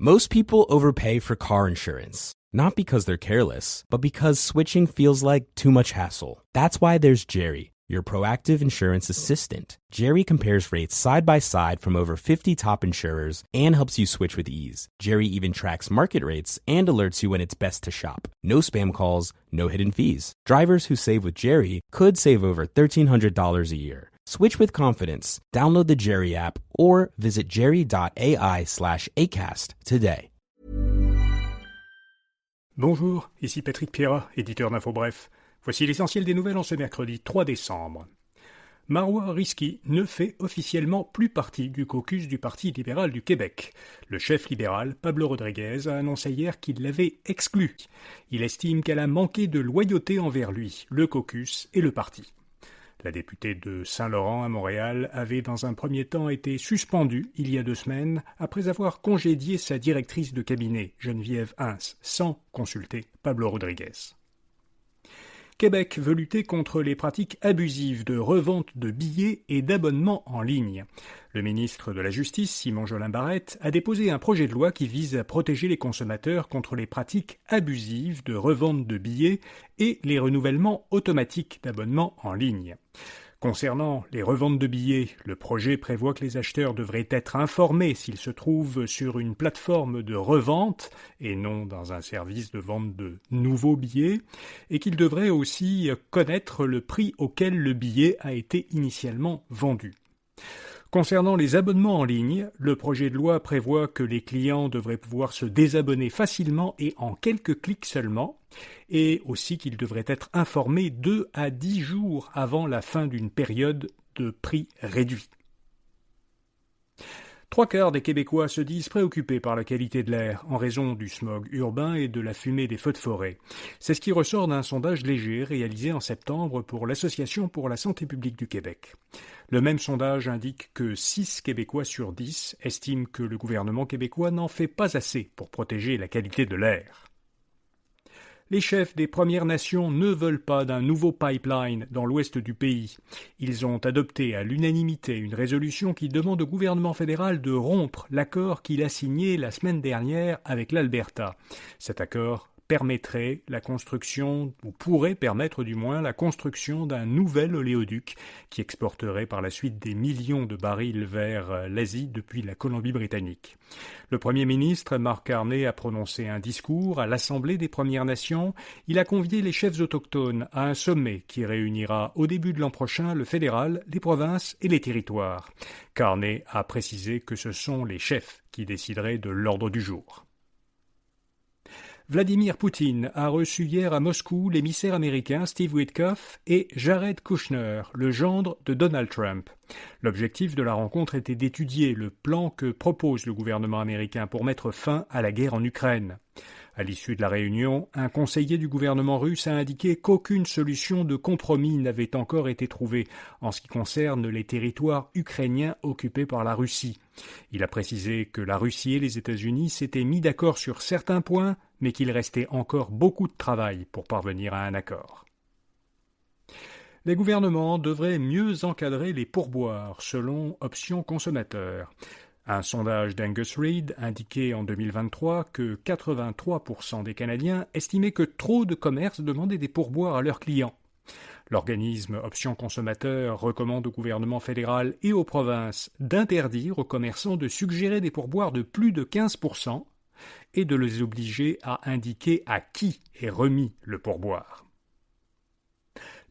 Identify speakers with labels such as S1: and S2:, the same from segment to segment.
S1: Most people overpay for car insurance, not because they're careless, but because switching feels like too much hassle. That's why there's Jerry, your proactive insurance assistant. Jerry compares rates side by side from over 50 top insurers and helps you switch with ease. Jerry even tracks market rates and alerts you when it's best to shop. No spam calls, no hidden fees. Drivers who save with Jerry could save over $1,300 a year. Switch with confidence. Download the Jerry app or visit jerry.ai/acast today.
S2: Bonjour, ici Patrick Pierrat, éditeur d'InfoBref. Voici l'essentiel des nouvelles en ce mercredi 3 décembre. Marois Risky ne fait officiellement plus partie du caucus du Parti libéral du Québec. Le chef libéral, Pablo Rodriguez, a annoncé hier qu'il l'avait exclu. Il estime qu'elle a manqué de loyauté envers lui, le caucus et le parti. La députée de Saint-Laurent à Montréal avait dans un premier temps été suspendue il y a 2 semaines après avoir congédié sa directrice de cabinet, Geneviève Hins, sans consulter Pablo Rodriguez. Québec veut lutter contre les pratiques abusives de revente de billets et d'abonnements en ligne. Le ministre de la Justice, Simon Jolin Barrette, a déposé un projet de loi qui vise à protéger les consommateurs contre les pratiques abusives de revente de billets et les renouvellements automatiques d'abonnements en ligne. Concernant les reventes de billets, le projet prévoit que les acheteurs devraient être informés s'ils se trouvent sur une plateforme de revente et non dans un service de vente de nouveaux billets, et qu'ils devraient aussi connaître le prix auquel le billet a été initialement vendu. Concernant les abonnements en ligne, le projet de loi prévoit que les clients devraient pouvoir se désabonner facilement et en quelques clics seulement, et aussi qu'ils devraient être informés 2 à 10 jours avant la fin d'une période de prix réduit. 3/4 des Québécois se disent préoccupés par la qualité de l'air en raison du smog urbain et de la fumée des feux de forêt. C'est ce qui ressort d'un sondage léger réalisé en septembre pour l'Association pour la santé publique du Québec. Le même sondage indique que 6 Québécois sur 10 estiment que le gouvernement québécois n'en fait pas assez pour protéger la qualité de l'air. Les chefs des Premières Nations ne veulent pas d'un nouveau pipeline dans l'ouest du pays. Ils ont adopté à l'unanimité une résolution qui demande au gouvernement fédéral de rompre l'accord qu'il a signé la semaine dernière avec l'Alberta. Cet accord permettrait la construction, ou pourrait permettre du moins, la construction d'un nouvel oléoduc qui exporterait par la suite des millions de barils vers l'Asie depuis la Colombie-Britannique. Le Premier ministre, Mark Carney, a prononcé un discours à l'Assemblée des Premières Nations. Il a convié les chefs autochtones à un sommet qui réunira au début de l'an prochain le fédéral, les provinces et les territoires. Carney a précisé que ce sont les chefs qui décideraient de l'ordre du jour. Vladimir Poutine a reçu hier à Moscou l'émissaire américain Steve Witkoff et Jared Kushner, le gendre de Donald Trump. L'objectif de la rencontre était d'étudier le plan que propose le gouvernement américain pour mettre fin à la guerre en Ukraine. À l'issue de la réunion, un conseiller du gouvernement russe a indiqué qu'aucune solution de compromis n'avait encore été trouvée en ce qui concerne les territoires ukrainiens occupés par la Russie. Il a précisé que la Russie et les États-Unis s'étaient mis d'accord sur certains points, mais qu'il restait encore beaucoup de travail pour parvenir à un accord. Les gouvernements devraient mieux encadrer les pourboires, selon Options Consommateurs. Un sondage d'Angus Reid indiquait en 2023 que 83% des Canadiens estimaient que trop de commerces demandaient des pourboires à leurs clients. L'organisme Options Consommateurs recommande au gouvernement fédéral et aux provinces d'interdire aux commerçants de suggérer des pourboires de plus de 15% et de les obliger à indiquer à qui est remis le pourboire.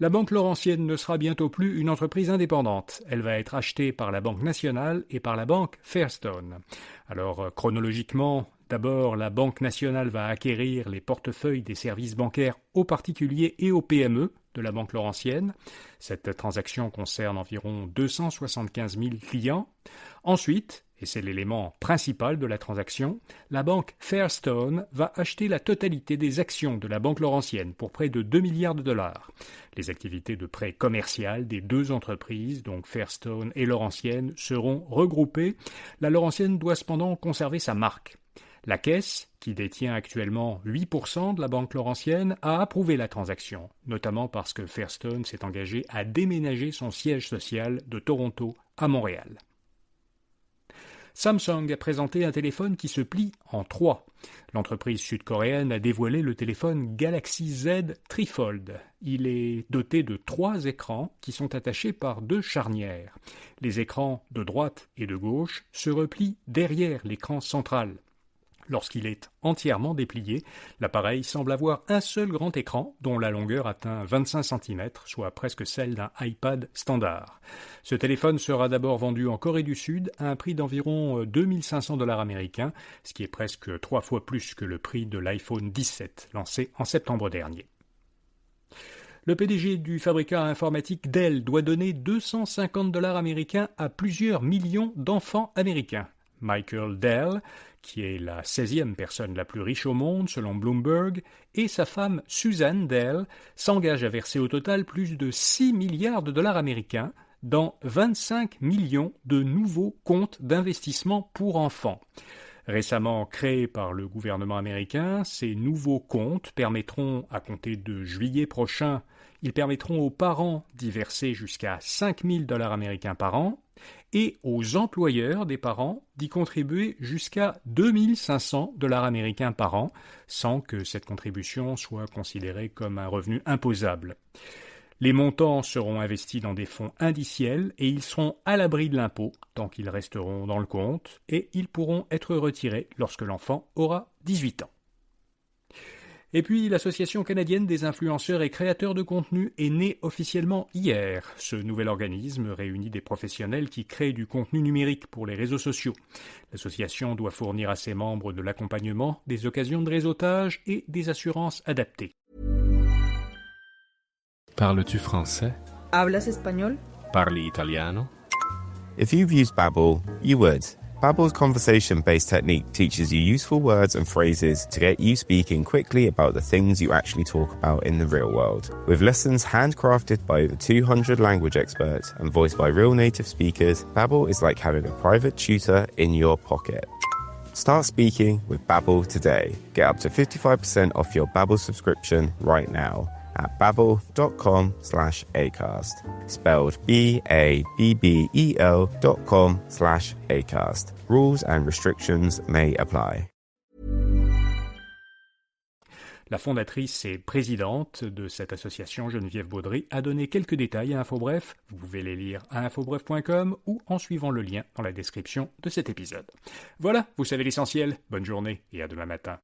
S2: La Banque Laurentienne ne sera bientôt plus une entreprise indépendante. Elle va être achetée par la Banque nationale et par la Banque Fairstone. Alors, chronologiquement, d'abord, la Banque nationale va acquérir les portefeuilles des services bancaires aux particuliers et aux PME de la Banque Laurentienne. Cette transaction concerne environ 275 000 clients. Ensuite, et c'est l'élément principal de la transaction, la banque Fairstone va acheter la totalité des actions de la Banque Laurentienne pour près de 2 milliards de dollars. Les activités de prêt commercial des 2 entreprises, donc Fairstone et Laurentienne, seront regroupées. La Laurentienne doit cependant conserver sa marque. La Caisse, qui détient actuellement 8% de la Banque Laurentienne, a approuvé la transaction, notamment parce que Fairstone s'est engagé à déménager son siège social de Toronto à Montréal. Samsung a présenté un téléphone qui se plie en 3. L'entreprise sud-coréenne a dévoilé le téléphone Galaxy Z Trifold. Il est doté de 3 écrans qui sont attachés par 2 charnières. Les écrans de droite et de gauche se replient derrière l'écran central. Lorsqu'il est entièrement déplié, l'appareil semble avoir un seul grand écran dont la longueur atteint 25 cm, soit presque celle d'un iPad standard. Ce téléphone sera d'abord vendu en Corée du Sud à un prix d'environ 2500 $ américains, ce qui est presque 3 fois plus que le prix de l'iPhone 17, lancé en septembre dernier. Le PDG du fabricant informatique Dell doit donner 250 $ américains à plusieurs millions d'enfants américains. Michael Dell, qui est la 16e personne la plus riche au monde selon Bloomberg, et sa femme Suzanne Dell s'engagent à verser au total plus de 6 milliards de dollars américains dans 25 millions de nouveaux comptes d'investissement pour enfants. Récemment créés par le gouvernement américain, ces nouveaux comptes permettront, à compter de juillet prochain, ils permettront aux parents d'y verser jusqu'à 5 000 $ américains par an et aux employeurs des parents d'y contribuer jusqu'à 2 500 $ américains par an, sans que cette contribution soit considérée comme un revenu imposable. Les montants seront investis dans des fonds indiciels et ils seront à l'abri de l'impôt tant qu'ils resteront dans le compte et ils pourront être retirés lorsque l'enfant aura 18 ans. Et puis, l'Association canadienne des influenceurs et créateurs de contenu est née officiellement hier. Ce nouvel organisme réunit des professionnels qui créent du contenu numérique pour les réseaux sociaux. L'association doit fournir à ses membres de l'accompagnement, des occasions de réseautage et des assurances adaptées.
S3: Parles-tu français?
S4: ¿Hablas español?
S3: Parli italiano?
S5: If you've used Babbel, you would. Babbel's conversation-based technique teaches you useful words and phrases to get you speaking quickly about the things you actually talk about in the real world. With lessons handcrafted by over 200 language experts and voiced by real native speakers, Babbel is like having a private tutor in your pocket. Start speaking with Babbel today. Get up to 55% off your Babbel subscription right now at babbel.com/acast. Spelled BABBEL.com/acast. Rules and restrictions may apply.
S2: La fondatrice et présidente de cette association, Geneviève Baudry, a donné quelques détails à InfoBref. Vous pouvez les lire à infobref.com ou en suivant le lien dans la description de cet épisode. Voilà, vous savez l'essentiel. Bonne journée et à demain matin.